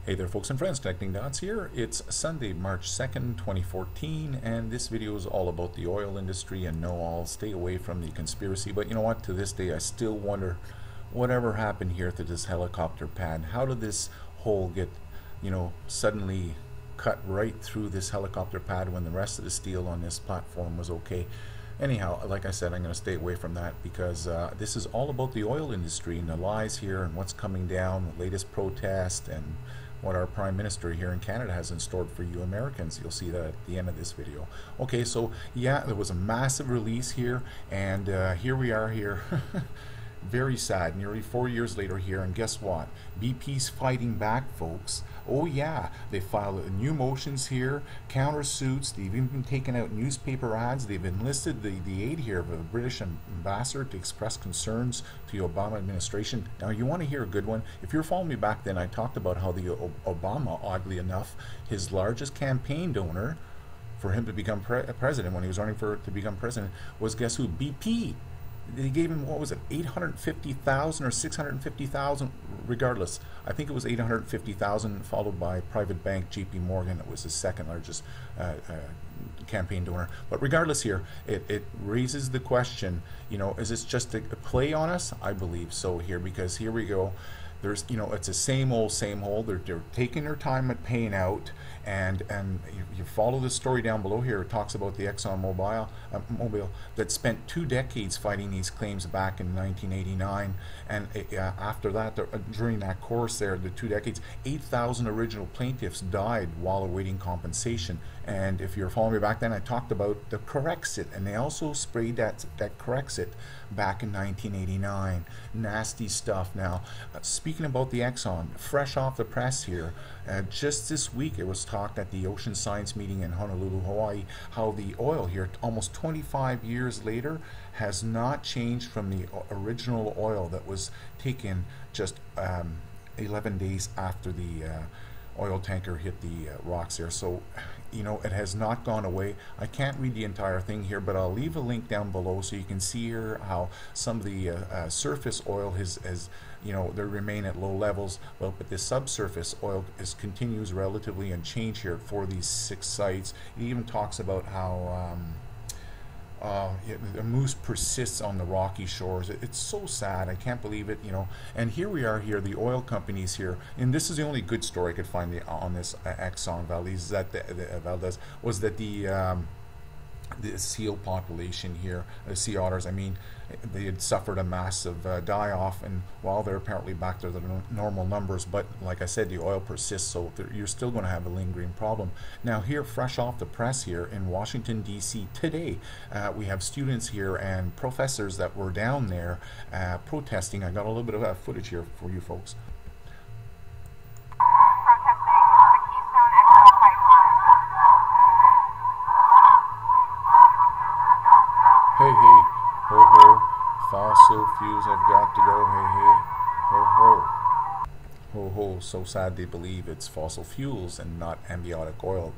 Hey there folks and friends, Connecting Dots here. It's Sunday, March 2nd, 2014, and this video is all about the oil industry. And no, I'll stay away from the conspiracy, but you know what, to this day I still wonder whatever happened here to this helicopter pad. How did this hole get, suddenly cut right through this helicopter pad when the rest of the steel on this platform was okay? Anyhow, like I said, I'm going to stay away from that because this is all about the oil industry and the lies here and what's coming down, the latest protest, and what our Prime Minister here in Canada has in store for you Americans. You'll see that at the end of this video. Okay, so yeah, there was a massive release here, and here we are here. Very sad, nearly 4 years later here, and guess what? BP's fighting back, folks. Oh yeah, they filed new motions here, countersuits. They've even been taking out newspaper ads. They've enlisted the aid here of a British ambassador to express concerns to the Obama administration. Now you want to hear a good one? If you're following me back then, I talked about how the Obama, oddly enough, his largest campaign donor for him to become president, when he was running to become president, was, guess who? BP. They gave him, what was it, 850,000 or 650,000, regardless. I think it was 850,000, followed by private bank JP Morgan. It was the second largest campaign donor. But regardless here, it raises the question, is this just a play on us? I believe so here, because here we go. There's, it's the same old. They're taking their time at paying out, and you follow the story down below here. It talks about the Exxon Mobil that spent 2 decades fighting these claims back in 1989, and after that, during that course there, the 2 decades, 8,000 original plaintiffs died while awaiting compensation. And if you're following me back then, I talked about the Corexit, and they also sprayed that Corexit back in 1989. Nasty stuff. Now, speaking about the Exxon, fresh off the press here, just this week it was talked at the Ocean Science meeting in Honolulu, Hawaii, how the oil here, almost 25 years later, has not changed from the original oil that was taken just 11 days after the oil tanker hit the rocks there. So it has not gone away. I can't read the entire thing here, but I'll leave a link down below so you can see here how some of the surface oil has they remain at low levels, but the subsurface oil continues relatively unchanged here for these 6 sites. It even talks about how the moose persists on the rocky shores. It's so sad. I can't believe it, And here we are here, the oil companies here, and this is the only good story I could find on this Exxon Valdez, was that the seal population here, the sea otters, they had suffered a massive die-off, and while they're apparently back to the normal numbers, but like I said, the oil persists, so you're still going to have a lingering problem. Now here, fresh off the press here in Washington, D.C. today, we have students here and professors that were down there protesting. I got a little bit of footage here for you folks. Protesting the Keystone XL pipeline. Hey, hey, ho, ho, fossil fuels have got to go, hey, hey, ho, ho. Ho, ho, so sad they believe it's fossil fuels and not amniotic oil.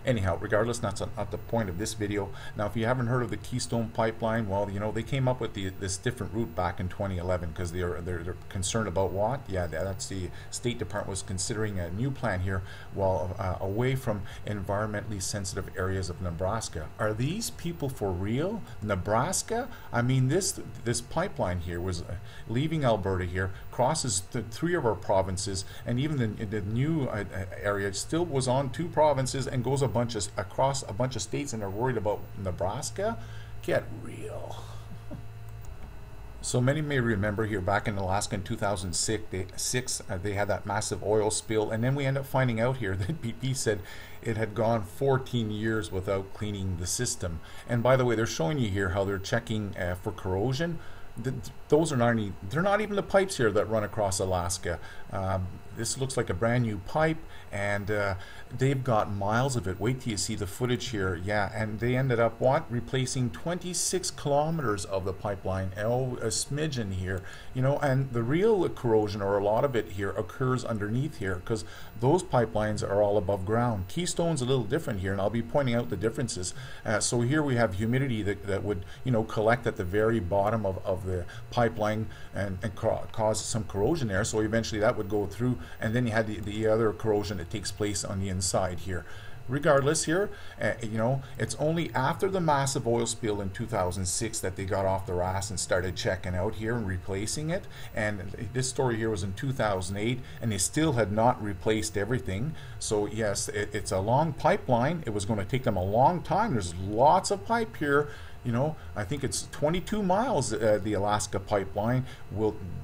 Anyhow, regardless, that's not the point of this video. Now, if you haven't heard of the Keystone pipeline, well, they came up with this different route back in 2011 because they're concerned about what? Yeah, that's the State Department was considering a new plan here, away from environmentally sensitive areas of Nebraska. Are these people for real? Nebraska? This pipeline here was leaving Alberta here, crosses 3 of our provinces, and even the new area still was on 2 provinces and goes across a bunch of states, and they're worried about Nebraska? Get real. So many may remember here back in Alaska in 2006, they had that massive oil spill, and then we end up finding out here that BP said it had gone 14 years without cleaning the system. And by the way, they're showing you here how they're checking for corrosion. Those are they're not even the pipes here that run across Alaska. This looks like a brand new pipe, and they've got miles of it. Wait till you see the footage here. Yeah, and they ended up replacing 26 kilometers of the pipeline. Oh, a smidgen here, and the real corrosion, or a lot of it here, occurs underneath here because those pipelines are all above ground. Keystone's a little different here, and I'll be pointing out the differences. So here we have humidity that would collect at the very bottom of the pipeline and cause some corrosion there. So eventually that would go through, and then you had the other corrosion that takes place on the inside here. Regardless here, you know, it's only after the massive oil spill in 2006 that they got off their ass and started checking out here and replacing it. And this story here was in 2008, and they still had not replaced everything. So yes, it's a long pipeline. It was going to take them a long time. There's lots of pipe here. You know, I think it's 22 miles, the Alaska pipeline.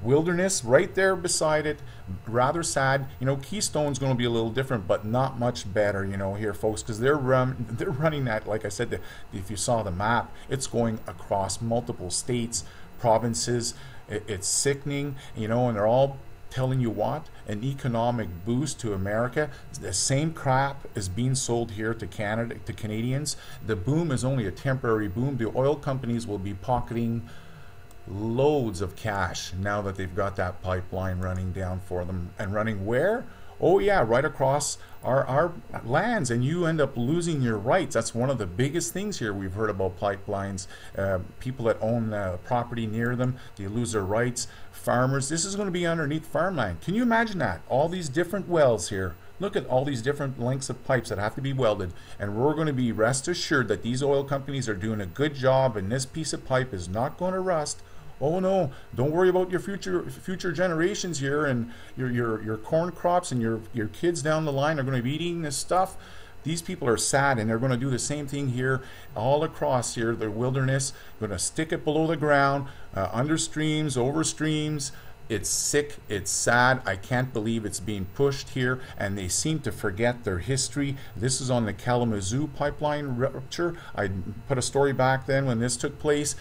Wilderness right there beside it. Rather sad. You know, Keystone's going to be a little different, but not much better, you know, here, folks, because they're running that, like I said, if you saw the map, it's going across multiple states, provinces. It's sickening, you know, and they're all telling you what, an economic boost to America. The same crap is being sold here to Canada, to Canadians. The boom is only a temporary boom. The oil companies will be pocketing loads of cash now that they've got that pipeline running down for them. And running where? Oh yeah, right across our lands, and you end up losing your rights. That's one of the biggest things here we've heard about pipelines. People that own property near them, they lose their rights. Farmers, this is going to be underneath farmland. Can you imagine that? All these different wells here. Look at all these different lengths of pipes that have to be welded, and we're going to be rest assured that these oil companies are doing a good job, and this piece of pipe is not going to rust. Oh no, don't worry about your future generations here, and your corn crops, and your kids down the line are going to be eating this stuff. These people are sad, and they're going to do the same thing here all across here, the wilderness. Going to stick it below the ground, under streams, over streams. It's sick, it's sad. I can't believe it's being pushed here, and they seem to forget their history. This is on the Kalamazoo pipeline rupture. I put a story back then when this took place.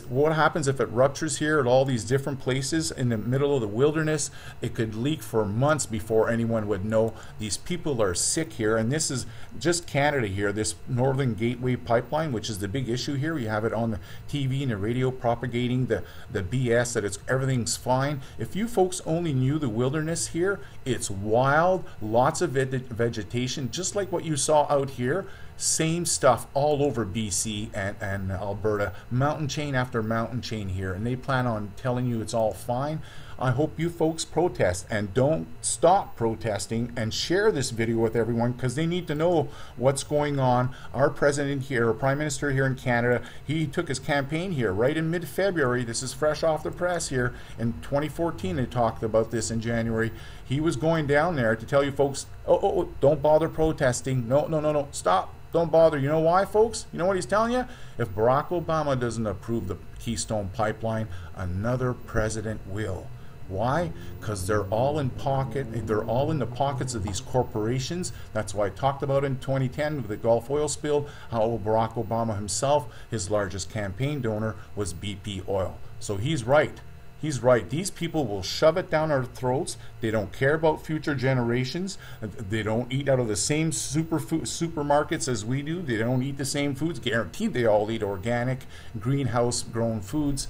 What happens if it ruptures here at all these different places in the middle of the wilderness? It could leak for months before anyone would know. These people are sick here, and this is just Canada here, this Northern Gateway pipeline, which is the big issue here. You have it on the TV and the radio propagating the BS that everything's fine. If you folks only knew the wilderness here, it's wild, lots of vegetation, just like what you saw out here. Same stuff all over BC and Alberta, mountain chain after mountain chain here, and they plan on telling you it's all fine. I hope you folks protest, and don't stop protesting, and share this video with everyone, because they need to know what's going on. Our president here, our prime minister here in Canada, he took his campaign here right in mid-February. This is fresh off the press here. In 2014, they talked about this in January. He was going down there to tell you folks, oh, don't bother protesting. No, stop. Don't bother. You know why, folks? You know what he's telling you? If Barack Obama doesn't approve the Keystone pipeline, another president will. Why? Because they're all in the pockets of these corporations. That's why I talked about in 2010 with the Gulf oil spill, how Barack Obama himself, his largest campaign donor was BP oil. So he's right. He's right. These people will shove it down our throats. They don't care about future generations. They don't eat out of the same supermarkets as we do. They don't eat the same foods. Guaranteed they all eat organic, greenhouse-grown foods.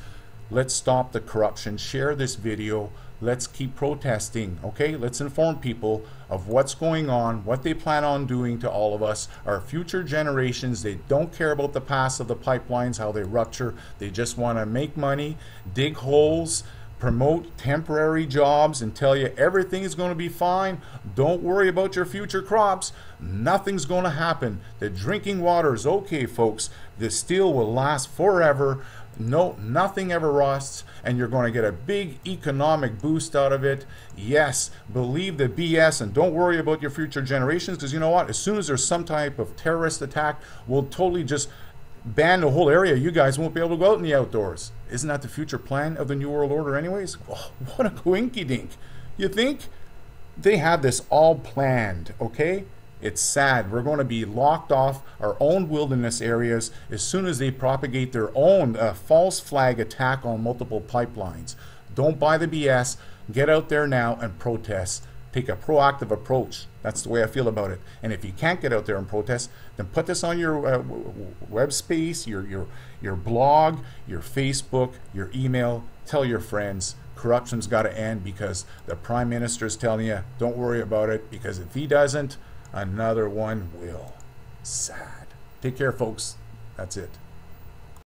Let's stop the corruption. Share this video. Let's keep protesting, okay? Let's inform people of what's going on, what they plan on doing to all of us, our future generations. They don't care about the past of the pipelines, how they rupture. They just want to make money, dig holes, promote temporary jobs, and tell you everything is going to be fine. Don't worry about your future crops. Nothing's going to happen. The drinking water is okay, folks. The steel will last forever. No, nothing ever rusts, and you're going to get a big economic boost out of it. Yes, believe the BS, and don't worry about your future generations, because you know what? As soon as there's some type of terrorist attack, we'll totally just ban the whole area. You guys won't be able to go out in the outdoors. Isn't that the future plan of the New World Order anyways? Oh, what a coinky-dink. You think? They have this all planned, okay? It's sad. We're going to be locked off our own wilderness areas as soon as they propagate their own false flag attack on multiple pipelines. Don't buy the BS. Get out there now and protest. Take a proactive approach. That's the way I feel about it. And if you can't get out there and protest, then put this on your web space, your blog, your Facebook, your email. Tell your friends. Corruption's got to end, because the Prime Minister is telling you, don't worry about it, because if he doesn't, another one will. Sad. Take care, folks. That's it.